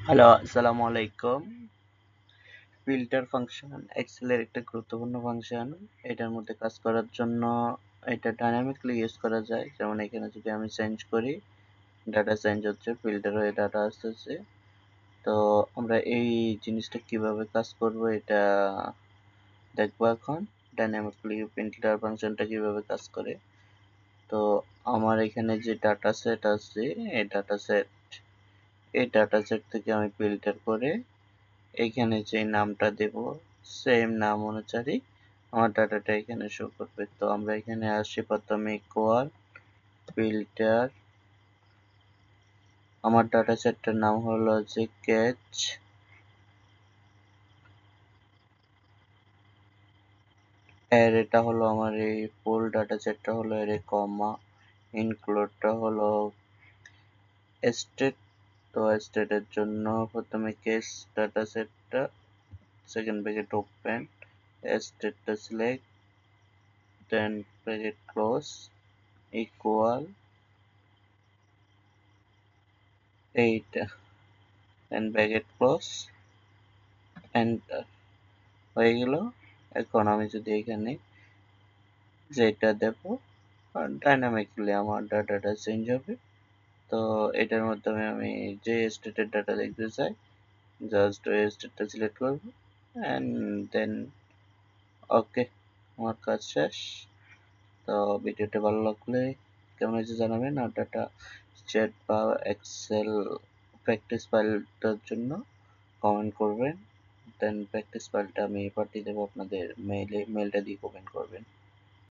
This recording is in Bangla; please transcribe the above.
হ্যালো, আসসালামু আলাইকুম। ফিল্টার ফাংশন এক্সেলের একটা গুরুত্বপূর্ণ ফাংশন। এটার মধ্যে কাজ করার জন্য এটা ডাইনামিকলি ইউজ করা যায়। যেমন এখানে যদি আমি চেঞ্জ করি, ডাটা চেঞ্জ হচ্ছে, ফিল্টার হয়ে ডাটা আসতেছে। তো আমরা এই জিনিসটা কিভাবে কাজ করব এটা দেখবো এখন। ডাইনামিকলি ফিল্টার ফাংশনটা কিভাবে কাজ করে। তো আমার এখানে যে ডাটা সেট আছে, এই ডাটা সেট থেকে আমি ফিল্টার করে এইখানে যে নামটা দেব সেম নাম অনুসারে আমার ডাটাটা এখানে শো করবে। তো আমরা এখানে আসি প্রথমে ইকুয়াল ফিল্টার, আমার ডাটা সেটটার নাম হলো যে ক্যাচ, অ্যারেটা হলো আমার এই ফুল ডাটা সেটটা হলো অ্যারে কমা, ইনক্লুডটা হলো স্টেট। তো স্টেটের জন্য প্রথমে কেস ডাটা সেটটা, সেকেন্ড ব্র্যাকেট ওপেন, স্টেটটা সিলেক্ট, দেন ব্র্যাকেট ক্লোজ, ইকুয়াল এইটা, দেন ব্র্যাকেট ক্লোজ, এন্টার হয়ে গেল। এখন আমি যদি এখানে যেটা দেব ডাইনামিকলি আমার ডাটাটা চেঞ্জ হবে। তো এটার মাধ্যমে আমি যে স্টেটের ডাটা দেখতে চাই জাস্ট ওই স্টেটটা সিলেক্ট করব অ্যান্ড দেন ওকে, আমার কাজ শেষ। তো ভিডিওটা ভালো লাগলে কেমন হয়েছে জানাবেন, আর ডাটা চ্যাট বা এক্সেল প্র্যাকটিস ফাইলটার জন্য কমেন্ট করবেন। দেন প্র্যাকটিস ফাইলটা আমি পাঠিয়ে দেবো আপনাদের মেইলটা দিয়ে কমেন্ট করবেন।